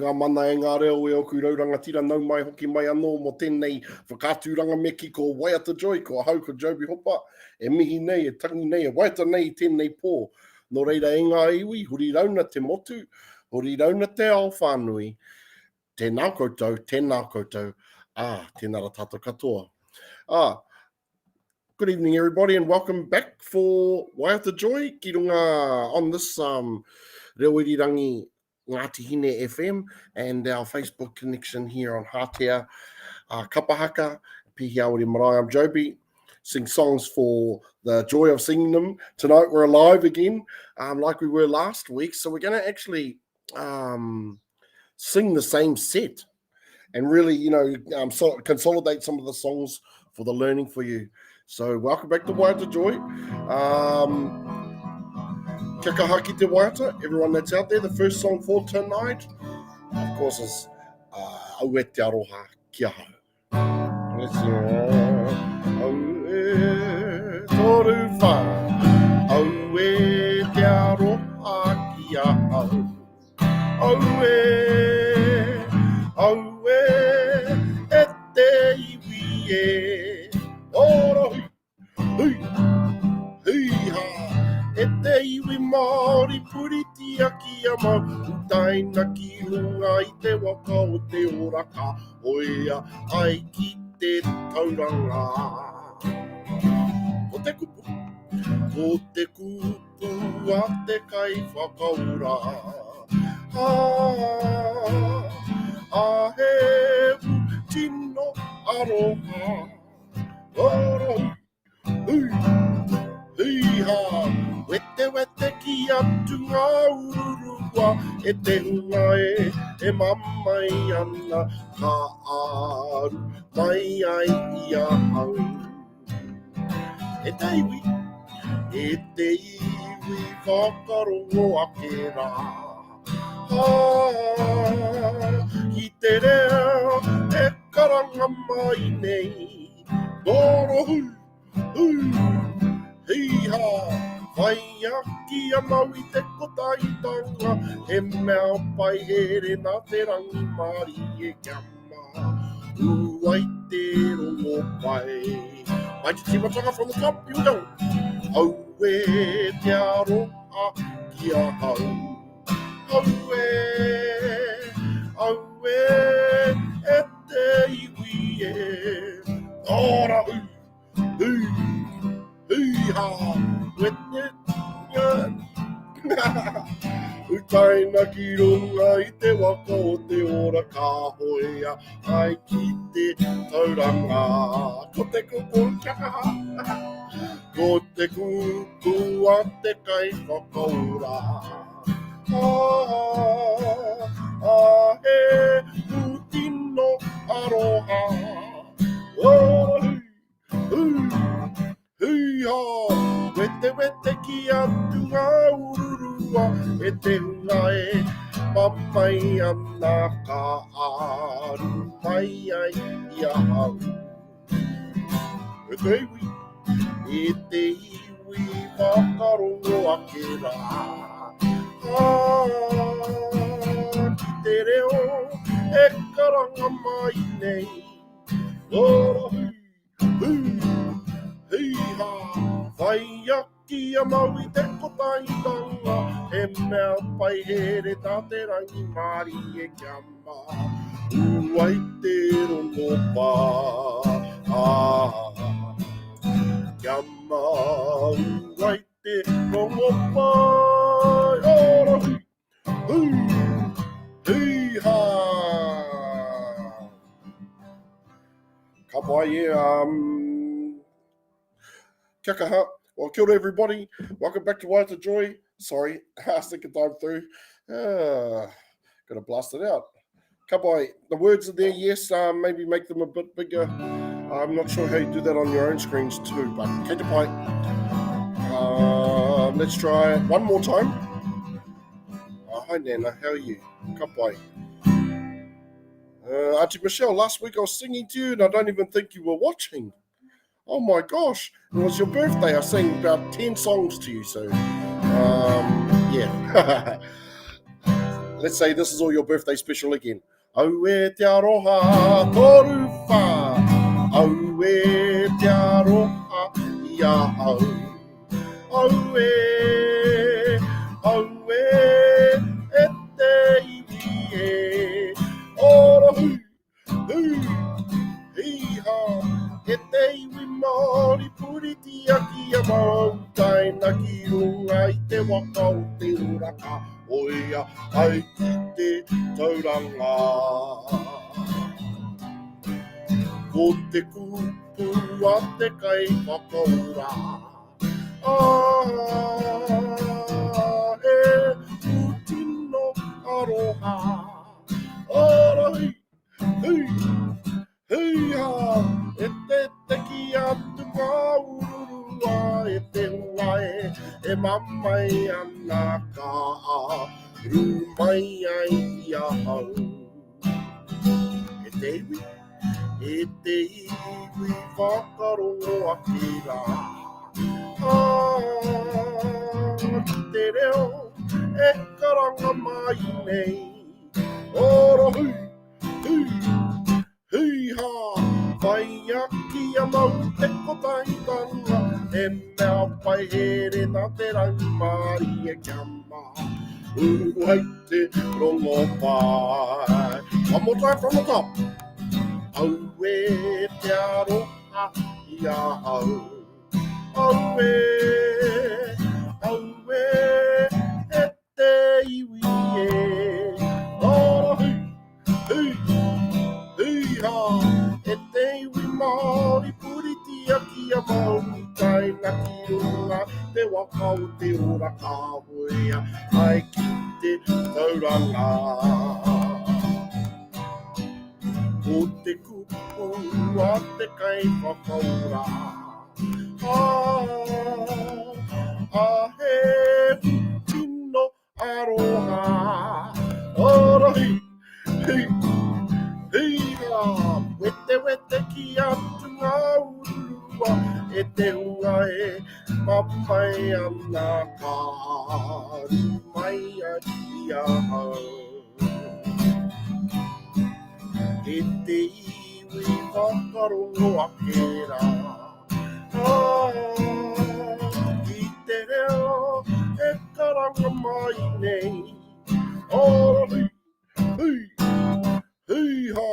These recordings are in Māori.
ngā mana e ngā reo e oku rauranga tira nau mai hoki mai anō mo tēnei whakāturanga meki ko Waiata Joy, ko hau ko Joby hopa, e mihi nei, e tangi nei, e waita nei tēnei pō. Nō reira e ngā iwi, huri rauna te motu, huri rauna te ao whānui, tēnā koutou, tēnā ra tātou katoa. Good evening, everybody, and welcome back for Waiata Joy, ki runga on this Rewirirangi Ngāti Hine FM and our Facebook connection here on Hātea Kapahaka, Pihi Aori Marae. I'm Joby, sing songs for the joy of singing them. Tonight we're alive again, like we were last week, so we're going to actually sing the same set and really, consolidate some of the songs for the learning for you. So welcome back to Waiata Joy. Kia kaha ki te Waiata, everyone that's out there. The first song for tonight, of course, is Au e te aroha kia hau. Let's see. Au e toru wha, au e te aroha kia hau. Au e te iwi e orohi, hui, hui ha. E te iwi Māori puriti a ki a mau, utaina ki hunga I te waka o te oraka, oea ai ki te tauranga. Ko te kupu a te kai whakaura. A he tino aroha, orohi, hui, hui ha. Wete ki atu ngā ururua, e te hunga e mamai ana, ka aru mai ai ia hau. E te iwi whakarongo ake rā. Ki te reo e karanga mai nei, doro hui, hui, hei ha. Whai aki a mau I te kotaitanga, he mea pai here nā te rangi Māori e kia mā. Uai te rongo pai. Mai te timatanga from the top, you know. Au e te aroha kia hau. Au e te iwi e. Ora hui, hui, hui ha. Utaina ki runga I te waka o te ora ka hoea ai ki te tauranga. Ko te kupu kia kaha, ko te kupu a te kai whakaura. He utino aroha, hui ha. Wete ki atu ngā ururua, e te hunga e mamai ana, ka aru mai ai ia hau. E te iwi whakarongo ake rā. Ki te reo e karanga mai nei, ora hui, hui ha. Whai aki a mau I te kotaitanga, he mea pai here tā te rangi Māori e kia mā. Uai te rongo pā, kia mā. Uai te rongo pā, ora hui, hui, hui ha. Ka pai kia kaha. Well, kia ora everybody. Welcome back to Waiata Joy. Sorry, second time through. Gotta blast it out. Ka pai. The words are there, yes. Maybe make them a bit bigger. I'm not sure how you do that on your own screens too, but kei te pai. Let's try it one more time. Hi Nana, how are you? Ka pai. Auntie Michelle, last week I was singing to you and I don't even think you were watching. Oh my gosh, it was your birthday. I sang about 10 songs to you, so yeah. Let's say this is all your birthday special again. Au e te aroha toru wha. Au e te aroha ia au. Au e e te iwi e. Ora hui, hui, hiha. E te iwi Māori puriti aki a mautai na ki runga I te waka o te uraka. Oia ai ki te tauranga. Ko te kupu a te kai whakaura. E utino aroha. Ora hui, hei ha, e te ki atu ngā ururua, e te huae, e mamai ana ka a, rumai ai ia hau. E te iwi whakarongo ake rā. Ki te reo, e karanga mai nei, ora hui, hui ha, whai aki a mau te kotaitanga, e mea pai here na te raumari e kia mā. Uai te rongo pai. One more time from the top. Au e te aroha ia au. Au e te iwi e. Ora hui, ha, e te iwi Māori puriti aki a mautai na ki runga te waka o te ora ka hoia ai ki te tauranga. Ko te kupu a te kai whakaura. A he tino aroha. Ora hei wete ki atu ngā urua, e te hunga e mapai ana ka rumai ai ia hau. E te iwi whakarongo ake rā. Ki te reo e karanga mai nei. Ora hui ha,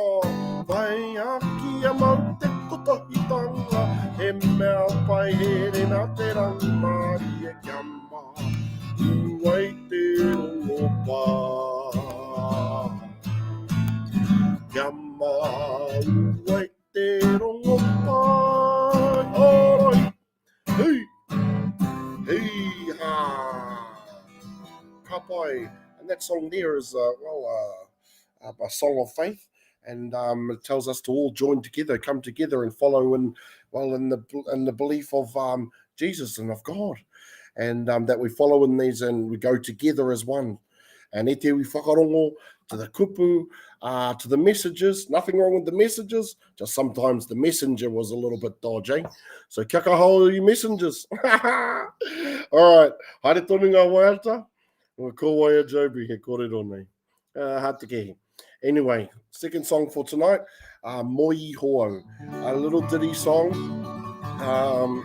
vai aki a mau te kotahitanga, e mea pai here na te rangmari e kia mā. Uai te rongo pai. Kia mā, uai te rongo pai. Ora hei ha. Ka pai. And that song there is, a song of faith, and it tells us to all join together, come together, and follow in the belief of Jesus and of God, and that we follow in these and we go together as one. And e te iwi whakarongo to the kupu, to the messages. Nothing wrong with the messages, just sometimes the messenger was a little bit dodgy. So kia kaho you messengers. All right, haere tonu ngā waiata. Ko Waiata Joby he kōrero nei. Hāteke. Anyway, second song for tonight, Moi Hoau, a little ditty song,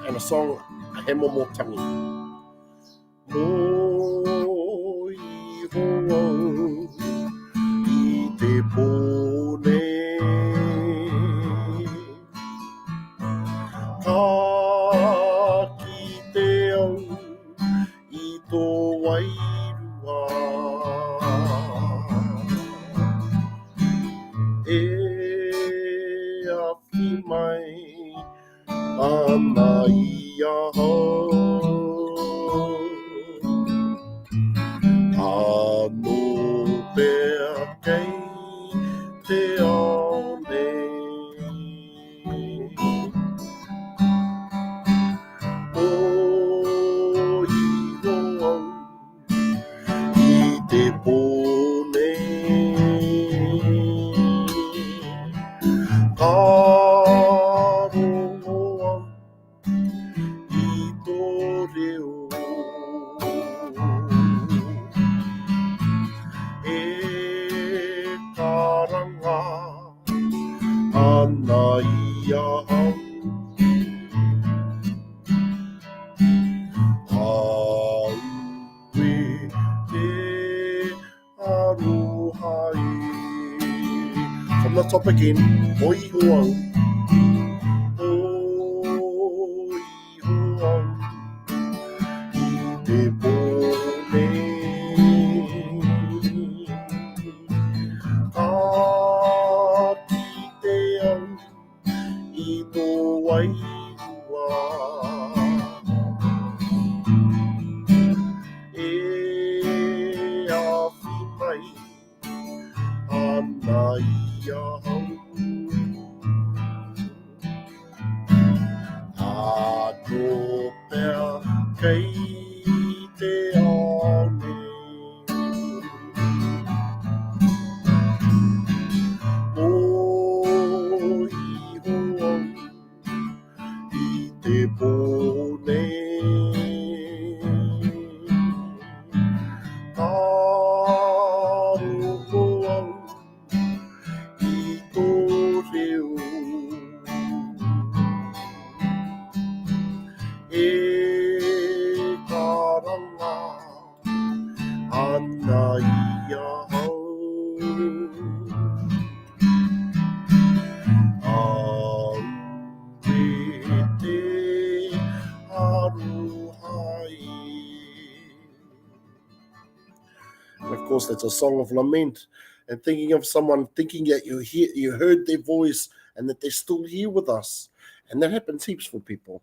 and a song, He Momo Tangi. Moi Hoau, I te pōne, ka ki te au, I tō wairua. E awhi mai ana ia hau. Tano pea kei te aone. O I roau I te pōne. Karongoa I tō reo. E From the top again. Oi hoa. Oi hoa. I te pone. Ka ki te au. I tō wairua. E awhi mai ana ia hau. A tō pea kei te aone. O i hoa I te pone. Ka roko au I tō reo. E karanga ana ia hau. Au e te aruhai. And of course, that's a song of lament and thinking of someone, thinking that you heard their voice and that they're still here with us. And that happens heaps for people.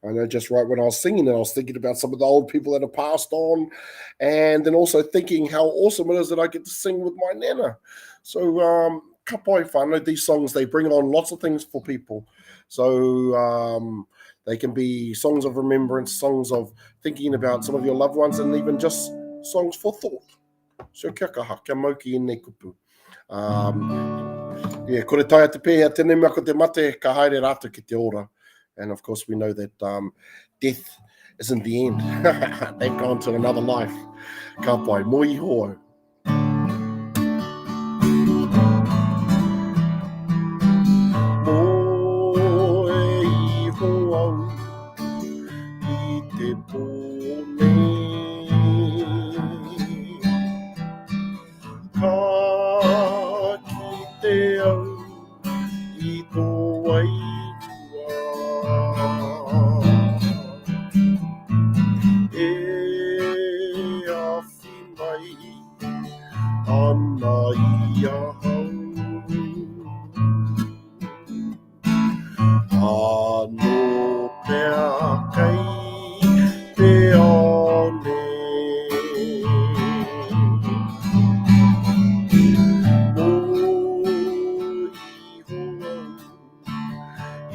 I know just right when I was singing it, I was thinking about some of the old people that have passed on, and then also thinking how awesome it is that I get to sing with my nana. So, ka pai whānau, these songs, they bring on lots of things for people. So, they can be songs of remembrance, songs of thinking about some of your loved ones, and even just songs for thought. So kia kaha, kia mauki I nei kupu. Kore taia te pēhea, tēnei mea ko te mate, ka haere rātou ki te ora. And of course, we know that death isn't the end. They've gone to another life. Ka pai, moi hoa. Moi hoa I te pone. Ka ki te au I tō wairua. E awhi mai ana ia hau. Ano pea kei te aone. I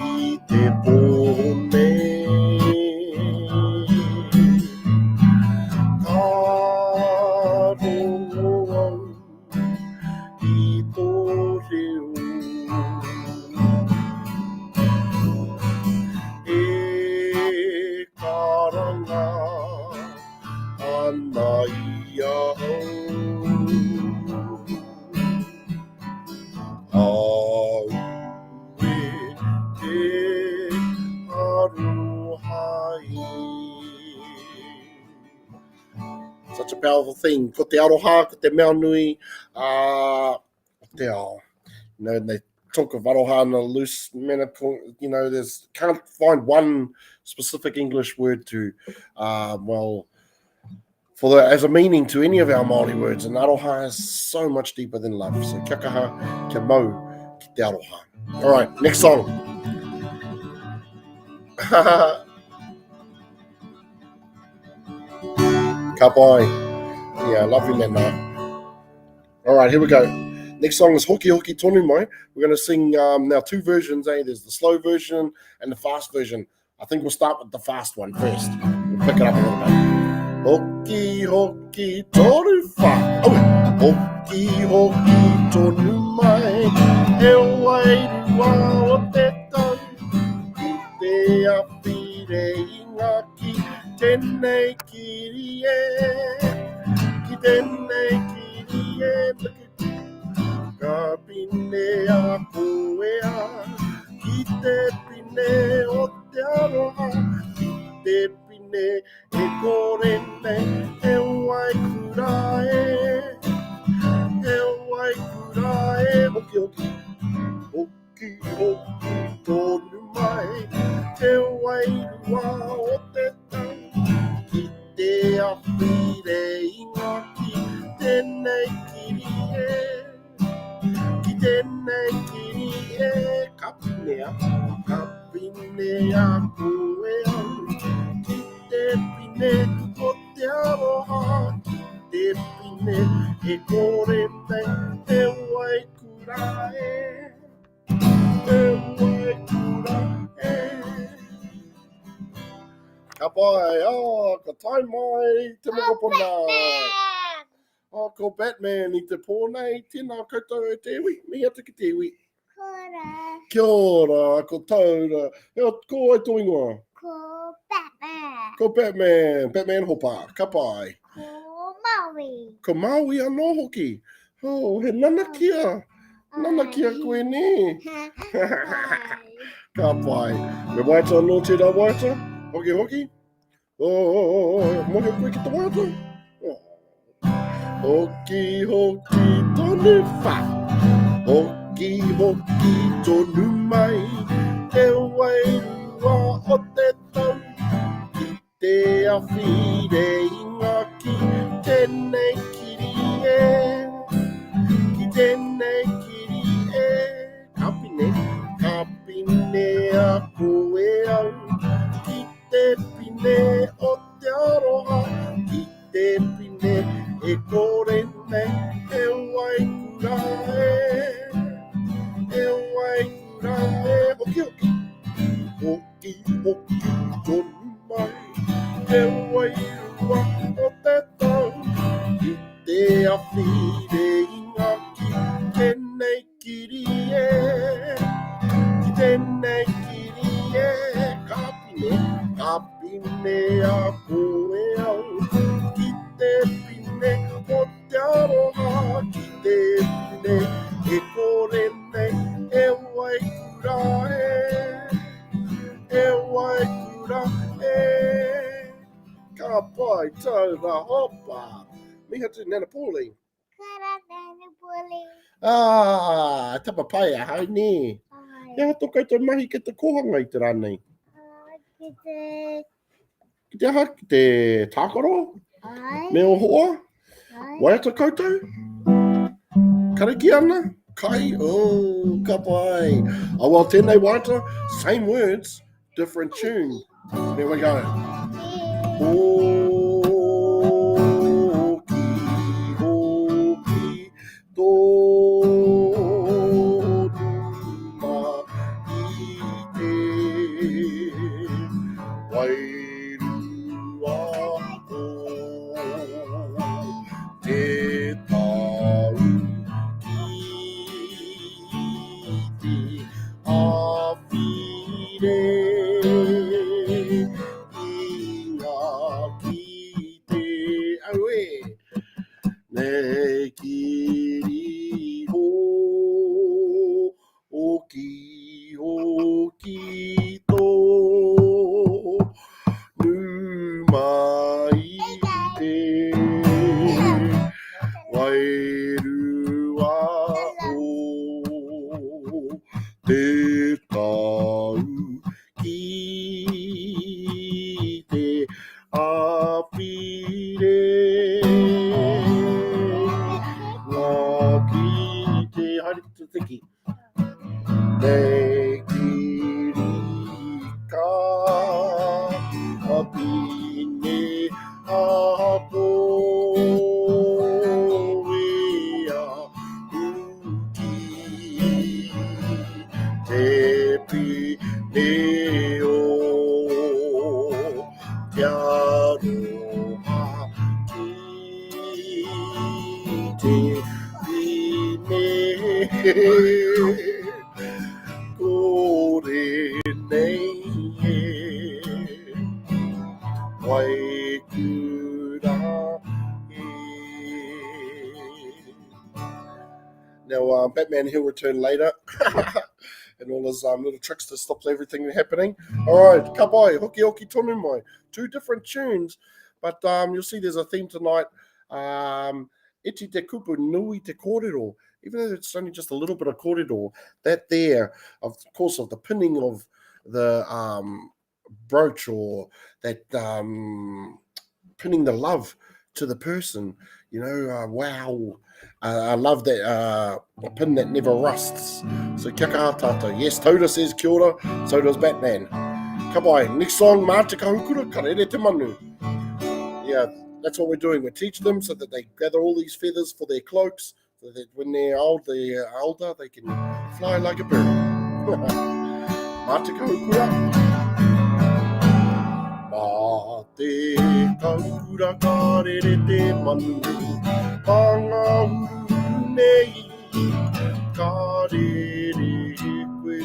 te pone. Ka rongo au I tō reo. E karanga ana ia hau. Au e te arohai. Such a powerful thing. Ko te aroha, ko te mea nui, te ao. You know, they talk of aroha in a loose manner. You know, there's can't find one specific English word to, as a meaning to any of our Māori words. And aroha is so much deeper than love. So kia kaha, kia mau, ki te aroha. All right, next song. Ka pai. Yeah, love you, Nana. All right, here we go. Next song is Hoki Hoki Tonu Mai. We're going to sing now two versions. There's the slow version and the fast version. I think we'll start with the fast one first. We'll pick it up a little bit. Hoki Hoki Tonu Wha. Oh, Hoki Hoki Tonu Mai. E wairua o te tau. I te awhire I ngaki. Tēnei kiri e. Ki tēnei kiri e. Ka pine a koea, ki te pine o te aroha, ki te pine e korene, e wai kura e hoki hoki. Hoki hoki tonu mai, te wairua o te tau. Ki te awhire ingaki, tēnei kiri e. Ki tēnei kiri e, kapinea koe au. Ki te pine o te aroha, ki te pine e kore nei te waikura e. Te waikura e. Ka pai, ka tai mai, te mokopuna. Ko Batman I te pōnei, tēnā koutou e te iwi, mihi atu ki te iwi. Kia ora, ko taura. Ko ai tō ingoa? Ko Batman. Ko Batman, Batman hopa, ka pai. Ko Maui. Ko Maui anō hoki. He nana kia. Nana kia koe ni. Ka pai. Me Waiata anō tērā Waiata? Hoki hoki? Mohe koe ki te Waiata? Hoki hoki tonu wha. Hoki hoki tonu mai. Te wairua o te tau. Ki te awhire ingaki. Tēnei kiri e. Ki tēnei kiri e. Kapine a koe au. Ki te pine o te aroha. Ki te pine e kore nei e waikura e. E waikura e. Hoki hoki. Hoki hoki tonu mai. Te wairua o te tau. Ki te awhire ingaki. Tēnei kiri e. Ki tēnei kiri e. Kapine a koe au. Ki te pine o te aroha. Ki te pine e kore nei e waikura e. E waikura e. Ka pai taura hopa. Miha tu Nana Pōli. Kara Nana Pōli. Tapa pai a hau ni. Ia hato koutou mahi ke te kohanga I te rānei. Ki te aha, ki te tākaro. Me o hoa. Waiata koutou. Kariki ana. Kai. Ka pai. Well, tēnei Waiata. Same words. Different tune. There we go. Hoki, hoki, tōnu mai te wairua o te tau ki te awhire. Nei kiri ho, hoki hoki tō numai te wairua o te tau ki te awhire. Tiki. Nei kiri ka apine a koe a uki. Te pine o te aroha ki te kore nei e waikura e. Now, Batman, he'll return later. And all his little tricks to stop everything happening. All right, ka pai, hoki hoki tonu mai. Two different tunes, but you'll see there's a theme tonight. Iti te kupu nui te kōrero. even though it's only just a little bit of kōrero, that there, of course, of the pinning of the brooch, or that pinning the love to the person, wow. I love that a pin that never rusts. So kia kaha tātou. Yes, Toda says kia ora, so does Batman. Ka pai, next song, Mā Te Kahukura, ka rere te manu. Yeah, that's what we're doing. We teach them so that they gather all these feathers for their cloaks, so that when they're older, they can fly like a bird. Mā te kahukura. Mā te kahukura ka rere te manu, panga uru nei, ka rere koe,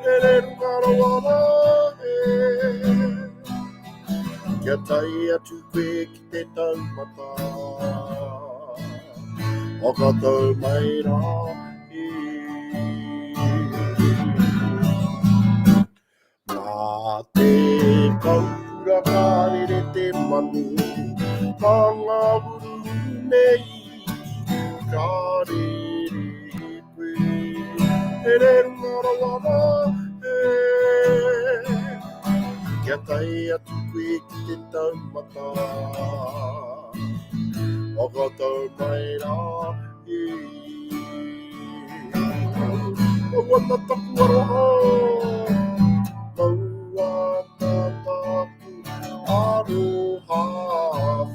e reru karawana e. Kia tai atu koe ki te taumata, o katou mai rā e. Mā te kahukura ka rere te manu, panga uru nei, ka rere koe, e reru ngarawana e. Kia tai atu koe ki te taumata, o katou mai rā e. O wana taku aroha, maua tātaku aroha,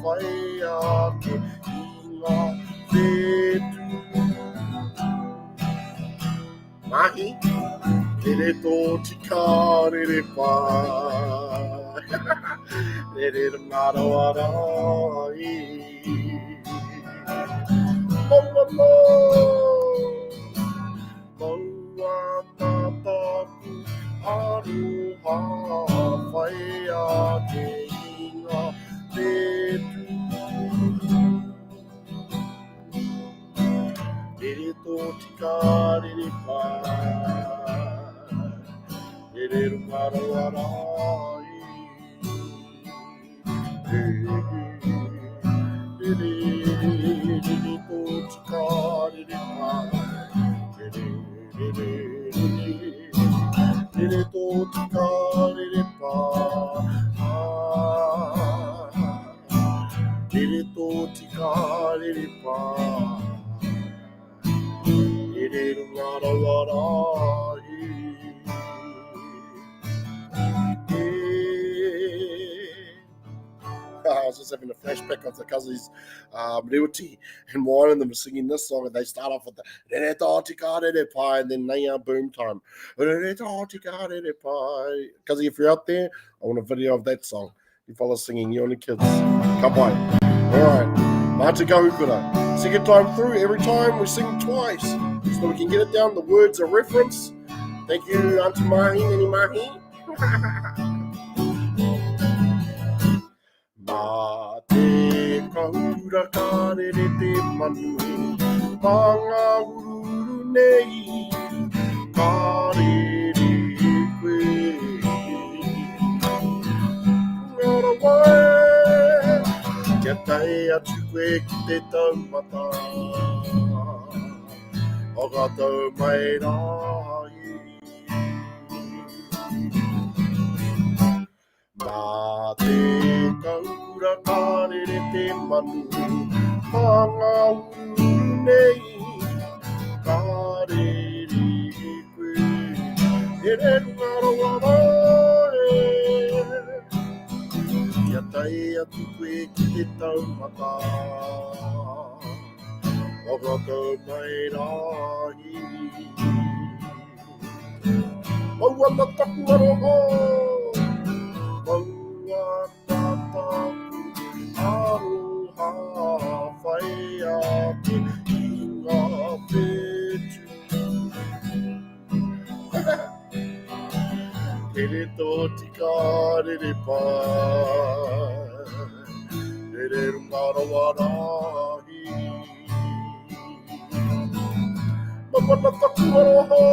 whai ake i ngā whetu. Mahi, rere tō tika rere pā, rere ngaro arai. Maua tātaku aroha, whai ake i ngā whetu. Rere tō tika rere pā, rere ngaro arai. Rere tō tika rere pā, rere tō tika rere pā, rere tō tika rere pā, rere ngaro arai. I was just having a flashback of the Kazi's rewati, and one of them was singing this song, and they start off with the Rere tō tika rere pai, and then they are boom time. Rere tō tika rere pai. Kazi, if you're out there, I want a video of that song. You follow singing, you and the kids. Ka pai. Alright. Mā te kahukura. Second time through, every time we sing twice, so we can get it down, the words are reference. Thank you, Auntie Mahi, Nini Mahi. Mā te kahukura ka rere te manu, panga uru nei, ka rere koe. Ngara wai, kia tai atu koe ki te taumata, o katou mai rā e. Mā te kahukura ka rere te manu, panga uru nei, ka rere koe, e reru ngaro arai. Kia tai atu koe ki te taumata, o katou mai rā e. Maua na taku aroha, maua tātaku aroha, whai ake i ngā whetu. Rere tō tika rere pai, rere ngaro arai. Maua na taku aroha,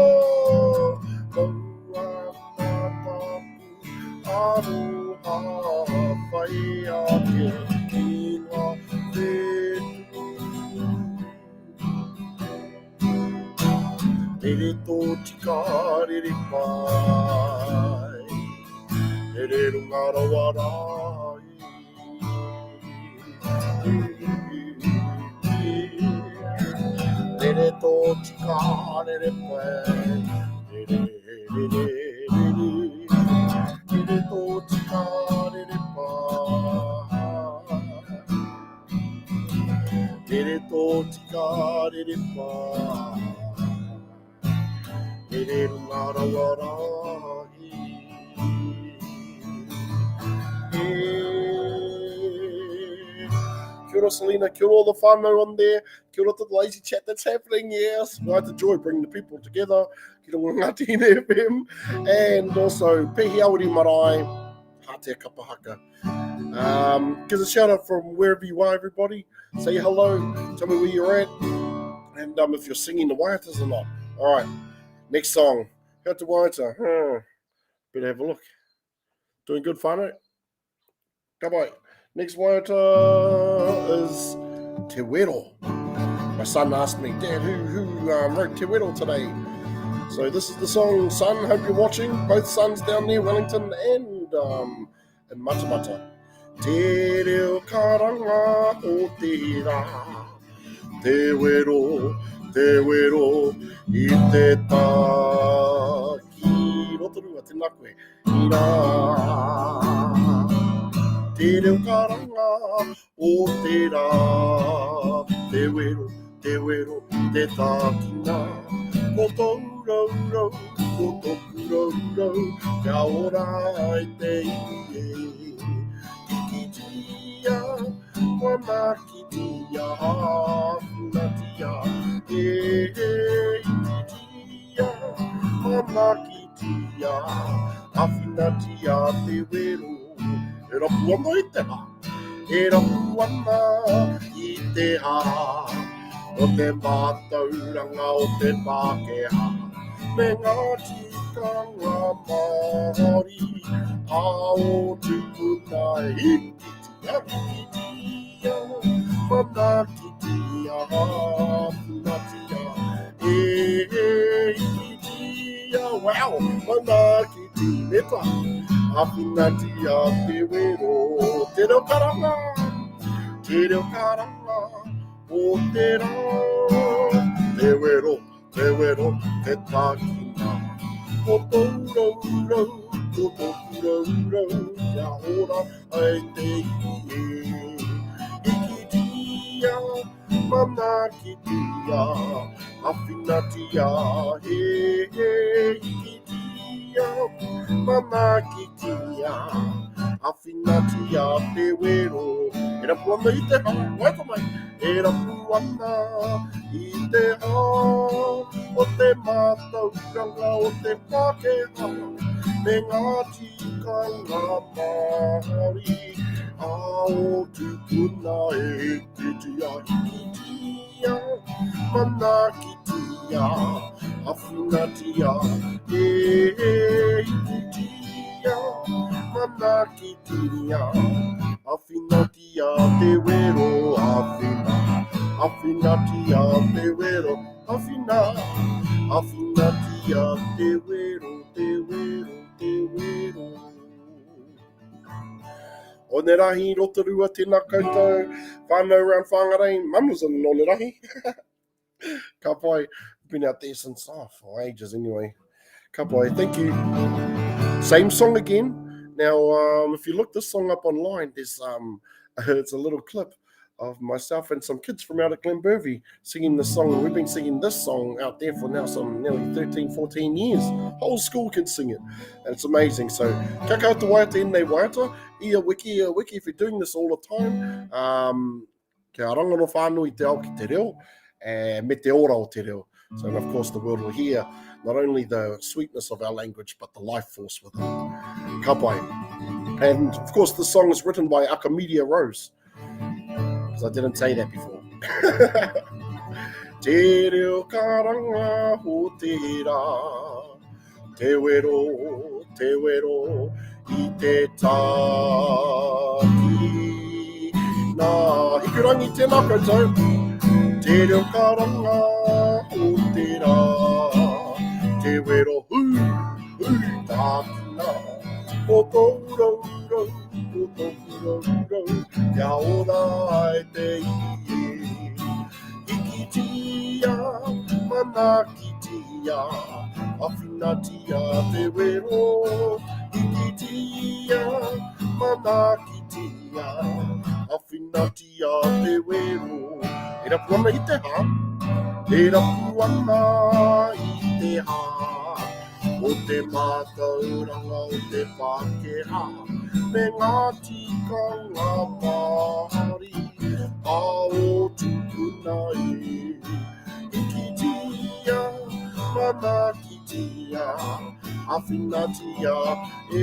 maua tātaku aroha, whai ake i ngā whetu. Rere tō tika, rere pai. Rere runga rawarai. Rere tō tika, rere pai. Rere, rere, rere. Rere tō tika, rere pai. Rere tō tika, rere pai. Rere runga rawarai. Kia ora Selena, kia ora all the whānau on there, kia ora to the lazy chat that's happening, yes. Waiata Joy, bringing the people together, kia ora Ngāti FM, and also Pehi Aori Marae, Hātea Kapahaka. Give us a shout out from wherever you are, everybody. Say hello, tell me where you're at, and if you're singing the Waiatas or not. All right, next song. How to Waiata? Better have a look. Doing good, whānau? Kapai. Next Waiata is Te Wero. My son asked me, Dad, who wrote Te Wero today? So this is the song, son. Hope you're watching. Both sons down there, Wellington and Matamata. Te reo karanga o te rā. Te Wero, i te tā. Ki rotorua te nakwe. I rā. Te reo karanga o te rā. Te Wero, te tākina. Ko tō rau, ko tōku rau, kia ora i te ie. Kikitia, wana kitia, hāwhinatia. Kikitia, wana kitia, hāwhinatia te Wero. E rapu ana i te hā, e rapu ana i te hā, o te mātauranga o te Pākehā, me ngā tikanga Māori, a o tupuna hikitia, hikitia, mana kitia, hāwhinatia, hikitia, wow, mana kitia, neta. Hāwhinatia te Wero, te reo karanga o te rā. Te Wero, te tākina, ko tō rau, kia ora ai te ie. Ikitia, mana kitia, hāwhinatia, ikitia, mana kitia, hāwhinatia te Wero. E rapu ana i te hā, waita mai. E rapu ana i te hā, o te mātauranga o te Pākehā, me ngā tikanga Māori, a o tupuna e kitia, hikitia, mana kitia, hāwhinatia, hikitia, mana kitia, hāwhinatia te Wero, hāwhinatia te Wero, hāwhinatia te Wero, te Wero. O ne rahi, rotorua, tēnā koutou, whānau around Whangarei, Mum was in on ne rahi. Ka pai, been out there since, for ages anyway. Ka pai, thank you. Same song again. Now, if you look this song up online, there's it's a little clip of myself and some kids from out at Glenbervie singing this song. We've been singing this song out there for now some nearly 13, 14 years. Whole school kids sing it. And it's amazing. So, kia koutou waiata e nei waiata. Ia wiki, if you're doing this all the time. Kia rangano whānui te ao ki te reo. Me te ora o te reo. So, and of course, the world will hear not only the sweetness of our language, but the life force within it. Ka pai. And, of course, the song is written by Akamedia Rose. Because I didn't say that before. Te reo karanga ho te rā. Te Wero, i te tāki. Nā, hikurangi tēnā koutou. Te reo karanga ho te rā. te wero hui, hui tākina. O tōrau, o tōrau, kia ora e te ie. Ikitia, manakitia, awhinatia te wero. Ikitia, manakitia, awhinatia te wero. E rapu ana i te ha, e rapu ana i te ha. O te mātauranga o te Pākehā, me ngā tikanga Māori, a o tupuna e. Ikitia, manakitia, awhinatia e.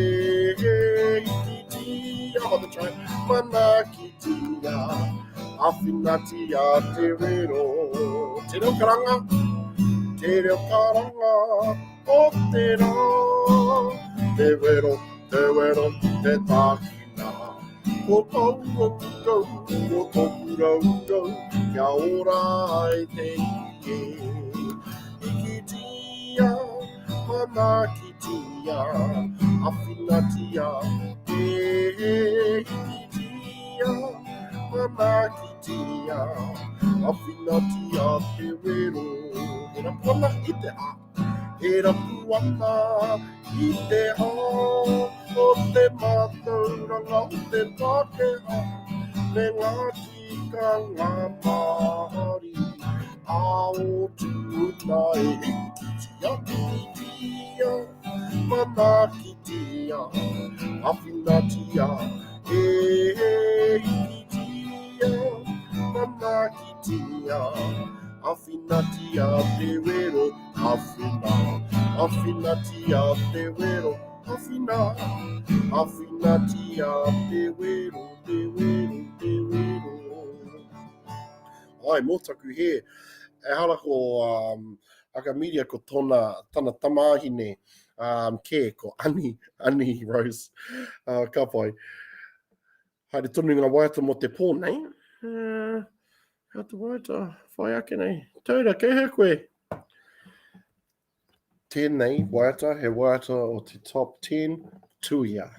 Ikitia, on the track, manakitia, awhinatia te rero. Te reo karanga, te reo karanga, o te rā, te wero, te tākina. O tau, o tōku rau, kia ora e te ie. Ikitia, manakitia, awhinatia e. Ikitia, manakitia, awhinatia te wero. E rapu ana i te ha. E rapu ana i te ha, o te mātauranga, o te Pākehā, me ngā tikanga Māori, a o tūna e. Ikitia, ikitia, manakitia, awhinatia e. Ikitia, manakitia, awhinatia te wero, awhinatia te wero, awhinatia te wero, te wero, te wero. Ai, mōtaku he, e hala ko akamiria ko tana tamahine ke ko Ani Rose, ka pai. Haere tonu ngā waiata mo te pō, nei? How te waiata, whai ake nei. Taura, kei hea koe. Tēnei waiata, he waiata o te top 10 tuia.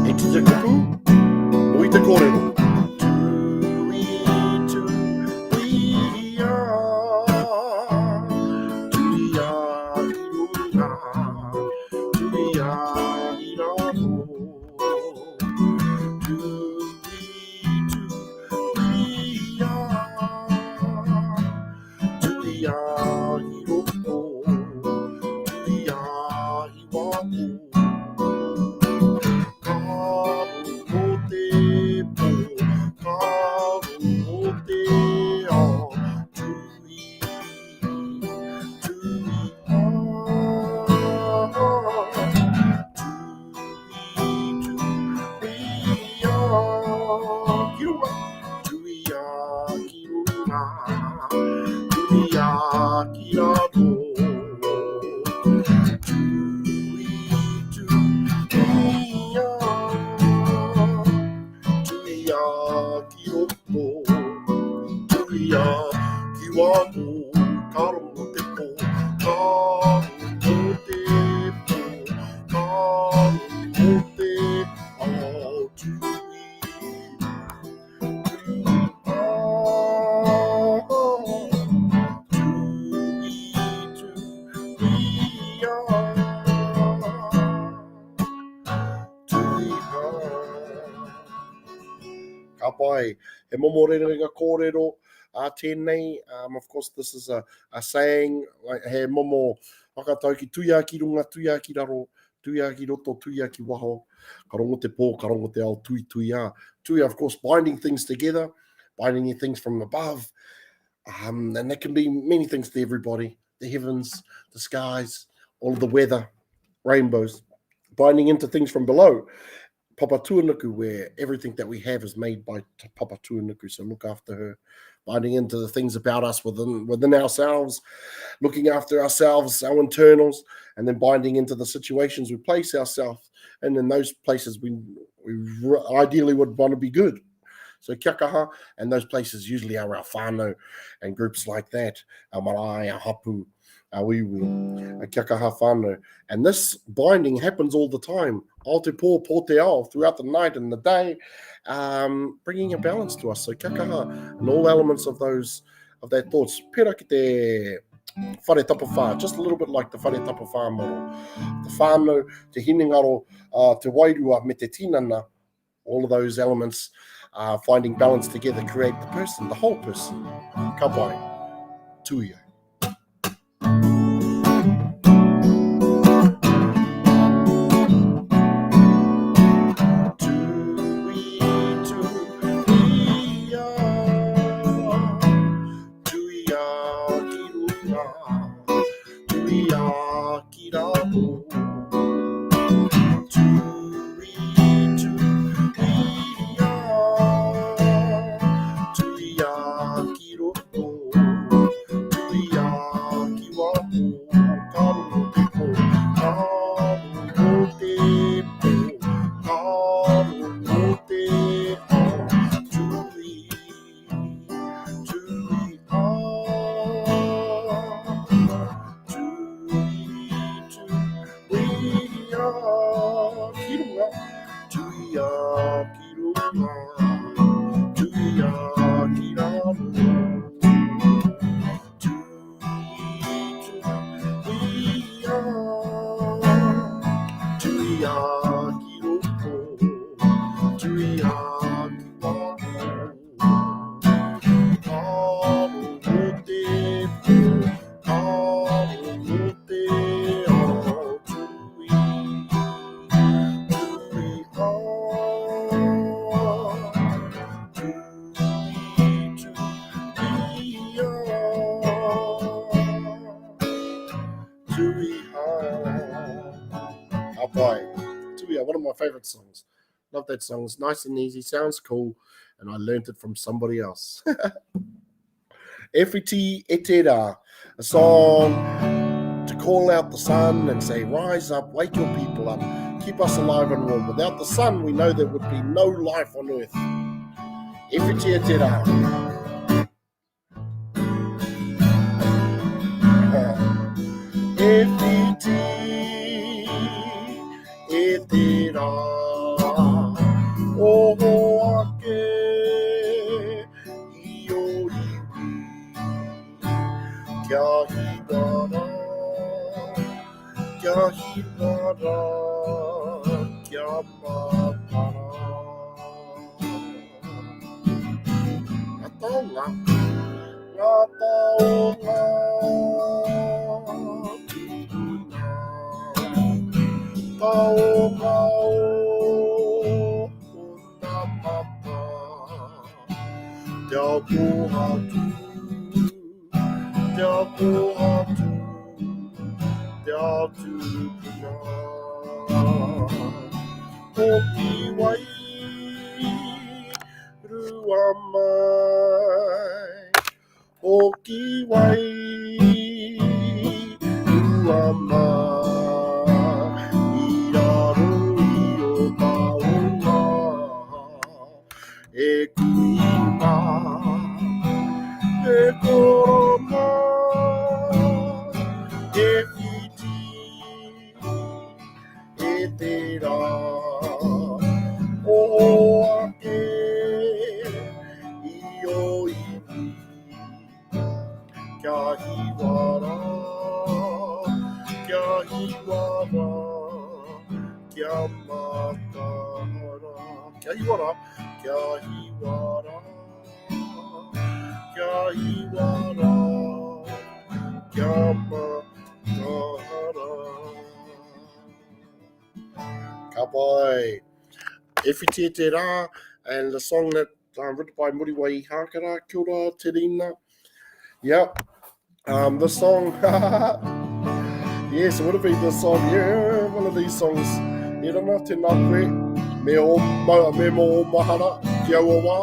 E te te kupu, o i te kōrero. Tui, tuia, tuia i runga, tuia i rāko. Ka pai, he momorerenga kōrero tēnei. Of course, this is a saying, like, he momo whakatau ki tuia ki runga, tuia ki raro, tuia ki roto, tuia ki waho. Ka rongo te pō, ka rongo te ao tuia. Tuia, of course, binding things together, binding things from above. And that can be many things to everybody. The heavens, the skies, all of the weather, rainbows. Binding into things from below. Papa Tuanuku, where everything that we have is made by Papa Tuanuku, so look after her. Binding into the things about us within ourselves, looking after ourselves, our internals, and then binding into the situations we place ourselves. And in those places, we ideally would want to be good. So kia kaha, and those places usually are our whānau and groups like that, our marae, our hapu, our iwi, our kia kaha whānau. And this binding happens all the time, Aotepo, po te ao, throughout the night and the day, bringing a balance to us. So kia kaha, and all elements of that thoughts. Pera ki te whare tapa whā, just a little bit like the whare tapa whā model. The whānau, te hinengaro, te wairua, me te tinana, all of those elements finding balance together create the person, the whole person. Ka pai, tuia. One of my favorite songs. Love that song. It's nice and easy, sounds cool, and I learned it from somebody else. Ewhiti e te rā, a song to call out the sun and say, rise up, wake your people up, keep us alive and warm. Without the sun, we know there would be no life on earth. Ewhiti e te rā. Ewhiti e te rā, oho ake i o iwi, kia hingara, kia hingara, kia matara. Ngā taonga, ngā taonga, taonga o nā papa, te ao kohatu, te ao kohatu, te ao tūpuna. O ki wai, rua mai, o ki wai, rua mai. E kuina, e koroma, e whiti, e te rā, o ake, i o iwi, kia hiwara, kia hiwara, kia matara, kia hiwara. Kia hiwara, kia hiwara, kia matara. Ka pai. Ewhiti e te rā, and the song that written by Muriwai Hakara, kia ora, te rina. Yep. The song, yes, it would have been the song, yeah, one of these songs. E rana, tēnā koe. Me mo mahara, kia ua wā.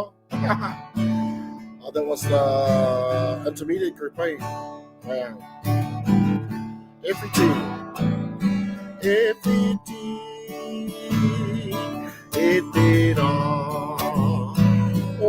That was the intermediate group, eh? Wow. Ewhiti e te rā, o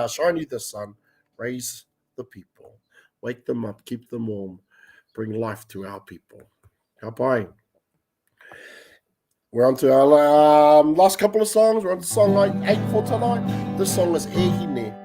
Shine you the sun, raise the people, wake them up, keep them warm, bring life to our people. Ka pai. We're on to our last couple of songs. We're on to song 8 for tonight. This song is Ehine.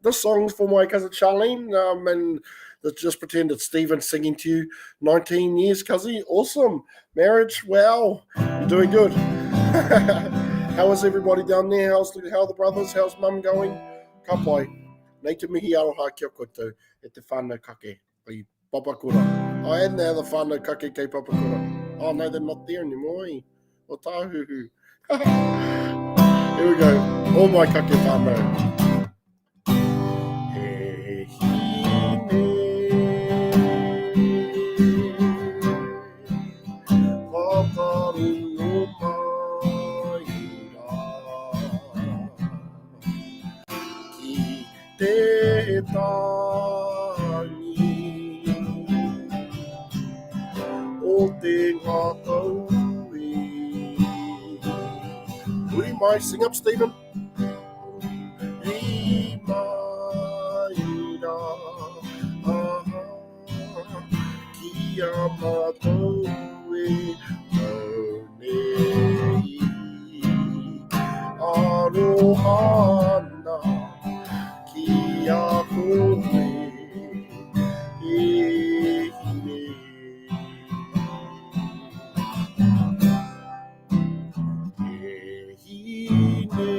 This song's for my cousin Charlene, and let's just pretend it's Stephen singing to you. 19 years, cousin. Awesome. Marriage, wow. You're doing good. How is everybody down there? How are the brothers? How's mum going? Ka pai. Nei te mihi aroha kia koutou e te whānau kake i Papakura. Oh, and they're the whānau kake kei Papakura. Oh, no, they're not there anymore. O tāhuhu. Here we go. All my kake whānau. Would you mind sing up, Stephen? kia mātou e maunei. Arohana ki a koe e hine. E hine.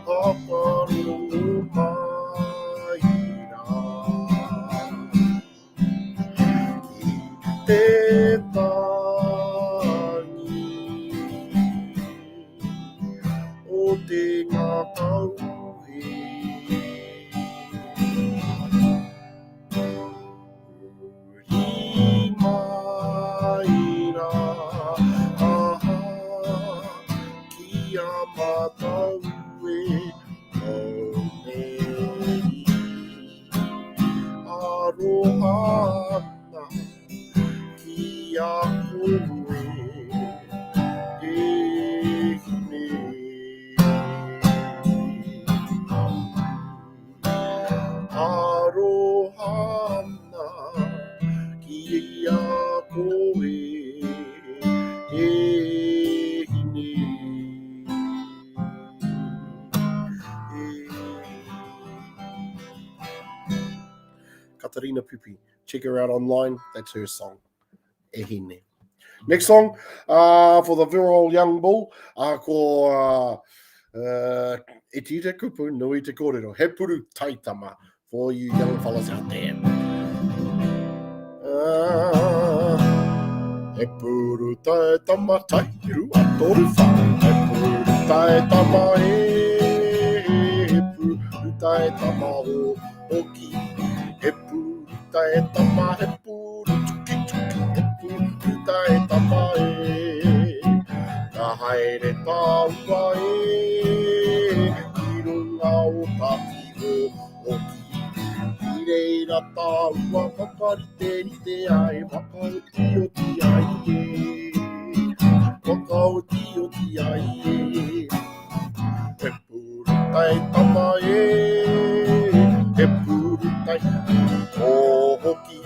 Hakaru maina ki te tangi o te ngākau e uri maina aha ki a mātau e maunei arohana ki a koe e hine. Arohana ki a koe e hine. Katarina Pupi, check her out online. That's her song, E hine. Next song for the virile young bull, ko e tita kupu nui te kōrero. He puru taitama for you young fellas out there. He puru taitama tairu a toru wha. He puru taitama he puru taitama o oki. He puru taitama he puru tuki tuki. He puru taitama ka haere tāua ki runga o taki o oki. I reira tāua whakarite ni te ai, whakauti o ti ai e. Whakauti o ti ai e. He puru tai tama e. He puru tai o hoki.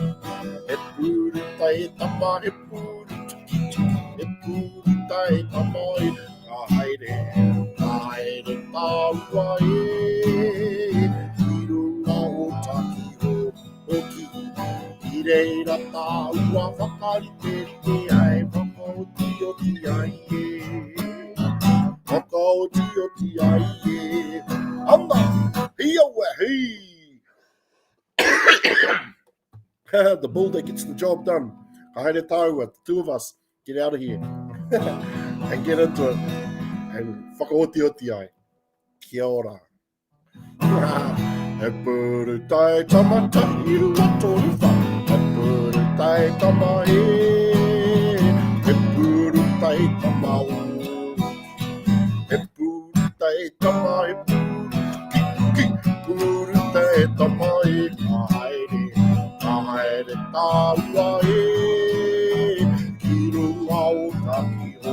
He puru tai tama, he puru tuki tuki. He puru tai tama e. Ka haere tāua e. Ki runga o taki o oki. I reira tāua whakarite te ai. Whakauti o ti ai e. Whakauti o ti ai e. Ana, hia ua hei. The bull that gets the job done. Haere tāua, the two of us, get out of here. And get into it. And whakaoti o ti ai. Kia ora. He puru tai tama tairu a toru wha. He puru tai tama e. He puru tai tama o. He puru tai tama e puru tuki tuki. Puru tai tama e ka haere tāua e. Ki runga o taki o.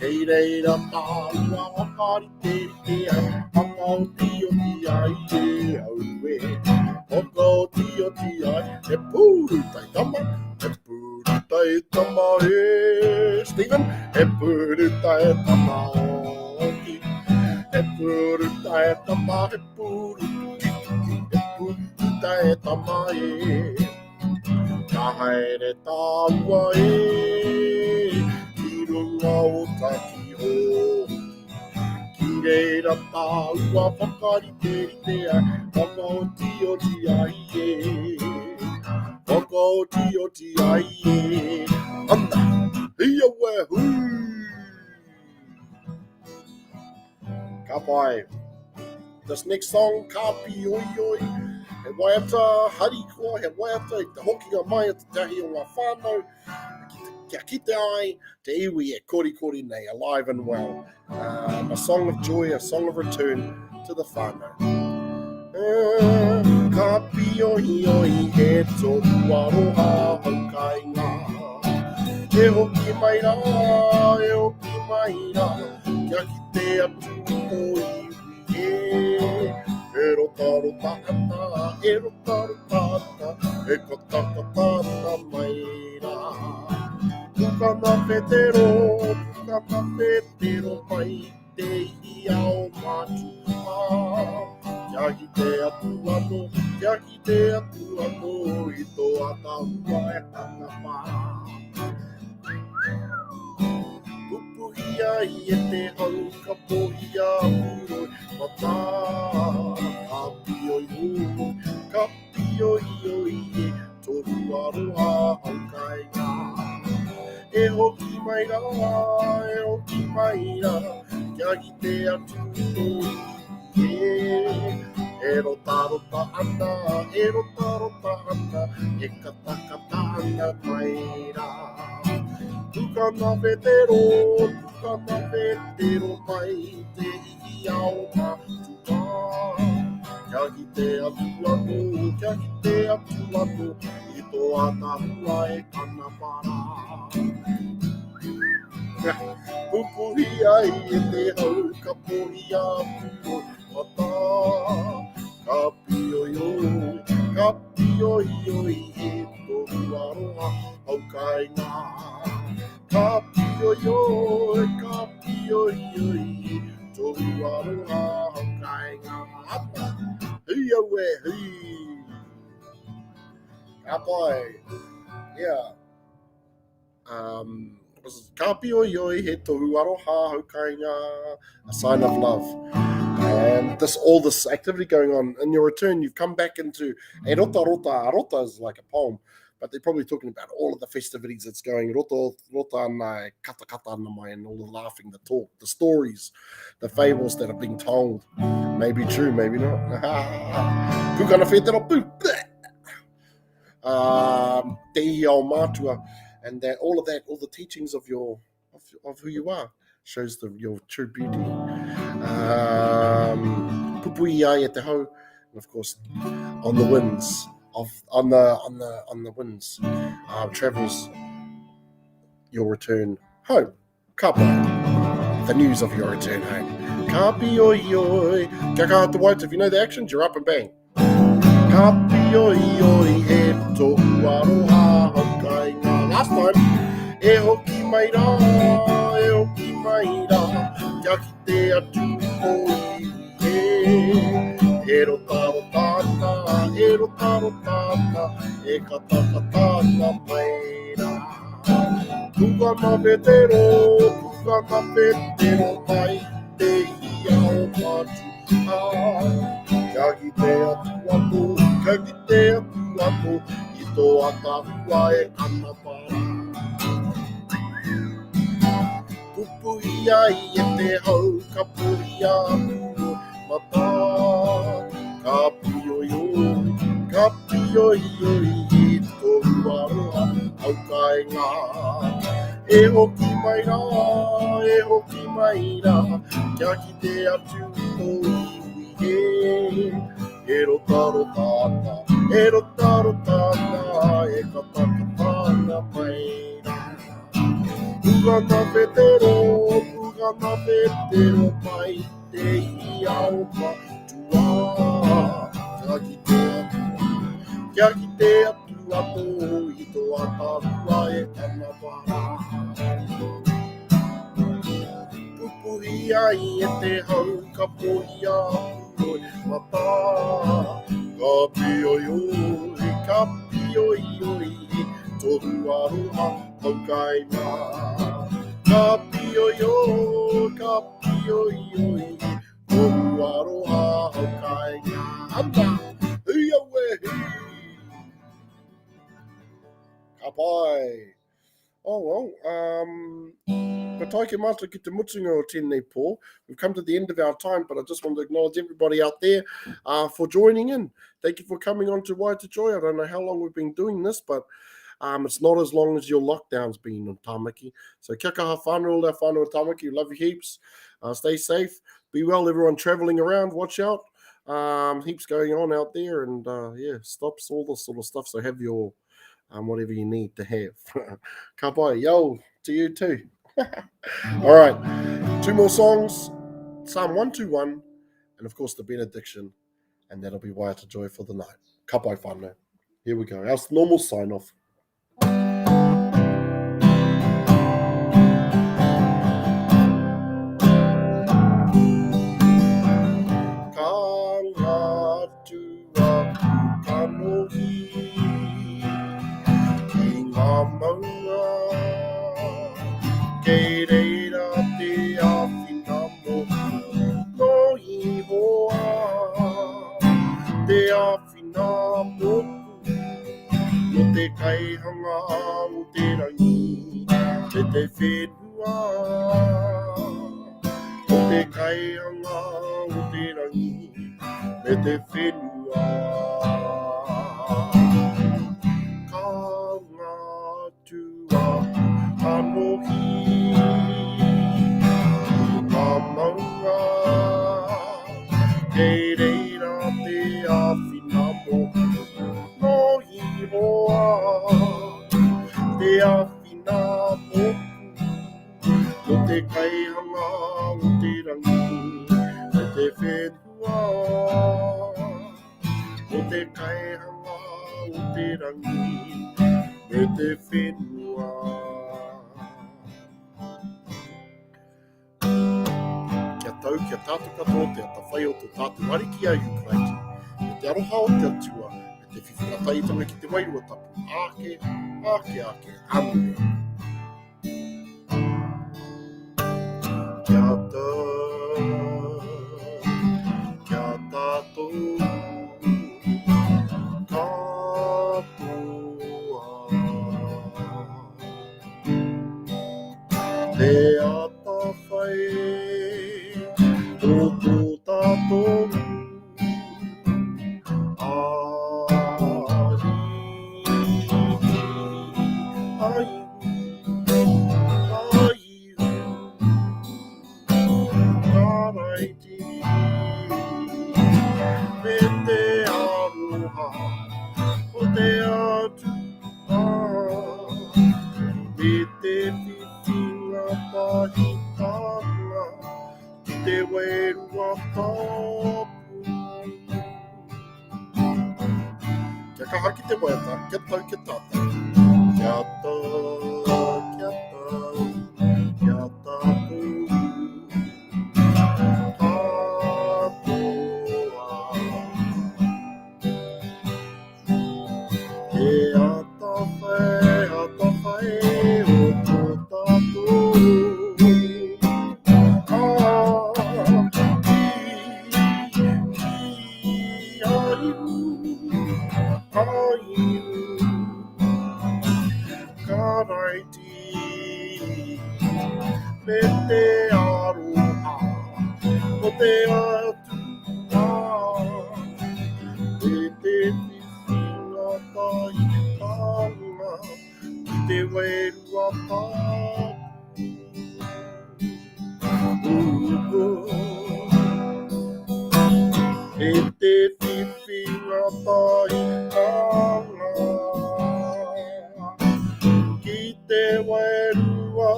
Kei reira tāua whakarite te ai. Whakauti o ti ai e au e. Whakauti o ti ai. He puru tai tama. He puru tai tama e. Stephen. He puru tai tama o ki. He puru tai tama. He puru tuki tuki. He puru tai tama e. Ka haere tāua e. Ki runga o taki o. Ki reira tāua whakarite te ai. Whakauti o ti ai e. Whakauti o ti ai e. Ana, hia ue hui. Ka pai. This next song, ka pi oi oi. He waiata hari koa, he waiata I te hokinga mai o te tahi o ngā whānau. Kia kite ai, te iwi e kori kori nei, alive and well. A song of joy, a song of return to the whānau. Ka pi oi oi, he tōku aroha au kai ngā. E hoki mai rā, e hoki mai rā. Kia kite atu o iwi e. Erotaro tāna, erotaro tāna, e kataka tāna maira. Pukana petero, pukana petero, mai te iao matua. Kia ki te atu ano, kia ki te atu ano, i tō ataua e tana pā. Pupuhia I e te hau, ka pohia puro, mata, ka pioi ui, ka pioi oi e, toru aroha au kai ngā. E hoki mai rā, e hoki mai rā, kia ki te atu oi e. E rota rota ana, e rota rota ana, e katakata ana mai rā. Tukana vetero mai te ihi ao matua. Kia ki te atu ano, kia ki te atu ano, I tō atahua e kana para. Pupuhia I e te hau, ka pohia puro mata. Ka pioi oi e toru aroha au kai ngā. Ka pioi oi, toru aroha au kai ngā. Hui au e, hui. Ka pai. Yeah. Ka pioi he tohu aroha hau kai ngā, a sign of love. And all this activity going on. In your return, you've come back into e rota rota. A rota is like a poem, but they're probably talking about all of the festivities that's going. Rota ana kata kata ana mai, and all the laughing, the talk, the stories, the fables that are being told. Maybe true, maybe not. Kukana whetera pu. Te ihi ao mātua, and that all the teachings of who you are shows your true beauty. Pupui ai e te hau, and of course on the winds travels your return home. Ka pai. The news of your return home. Ka pioi oi. Kia kahata whites, if you know the actions, you're up and bang. Ka pioi oi e tohu aroha hau kai ngā. Last time, e hoki mai rā, kia ki te atu oi e. E rotaro tāna, e kataka tāna mai rā. Tukana vetero mai te iao matua. Kia ki te atu ano, I tō atahua e kana para. Pupuhia I e te hau, ka pohia puro mata. Ka pioi oi I toru aroha au kai ngā. E hoki mai rā, kia ki te atu oi e. E rotaro tāna, e kataka tāna mai rā. Pukana vetero mai te ihi ao matua. Kia ki te atu ano, I tō atahua e kana para. Pupuhia I e te hau, ka pohia puro mata. Ka pioi oi, tohu aroha hau kai ngā. Ka pioi oi, tohu aroha hau kai ngā. Anda, hui au e hui. Ka pai. Oh well, Pataike mata ki te mutunga o tēnei pō. We've come to the end of our time, but I just want to acknowledge everybody out there for joining in. Thank you for coming on to Waiata Joy. I don't know how long we've been doing this, but it's not as long as your lockdown's been on Tamaki. So kia kaha whānau, all our whānau Tamaki. Love you heaps. Stay safe. Be well, everyone travelling around. Watch out. Heaps going on out there, and stops all this sort of stuff. So have your whatever you need to have. Ka pai, yo, to you too. All right, 2 more songs. Psalm 121, and of course the benediction. And that'll be Waiata Joy for the night. Ka pai whānau. Here we go. Our normal sign off. Ka ngā tua kanohi ki ngā maunga kei reira te awhina moku no ihoa te awhina moku no te kaihanga o te rangi me te whenua o te kaihanga o te rangi me te whenua ka ngā tua kanohi ngā maunga kei reira te awhina moku no ihoa te awhina moku no te kaihanga o te rangi me te whenua o te kaihanga o te rangi me te whenua. Kia tau, kia tātou katoa te atawhai o te tātou ariki a Ukraiti. Me te aroha o te atua, me te whiwhinatai ki te wairua tapu. Ake, ake, ake, anu. Kia tātou katoa. Te atawhai o tō tātou te wairua tapu. Kia kaha ki te waiata, kia tau, kia tātou. Kia tau, kia tau, kia tātou. Katoa. Te atawhai, atawhai o tō tātou. Me te aroha, o te atua, e te whiwhinga tai tanga, i te wairua tapu. E te whiwhinga tai tanga, ki te wairua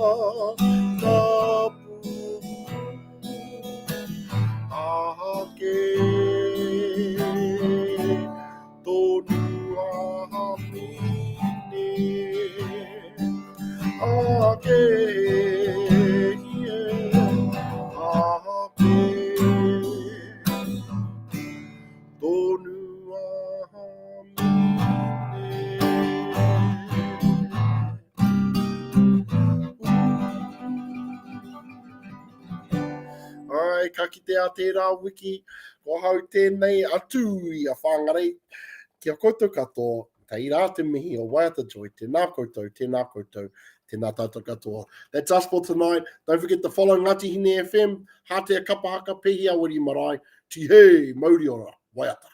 tapu. Ake tonu ahamine, ake ake tonu Ai, ka kite a tērā wiki, ko hau tēnei atu I a whangarei. Kia koutou katoa, tei rā te mihi o Waiata Joy, tēnā koutou, tēnā koutou, tēnā tātou katoa. That's us for tonight. Don't forget to follow Ngati Hine FM, Hātea Kapahaka, Pehi Awiri Marae, Tihei, Mauri ora, Waiata.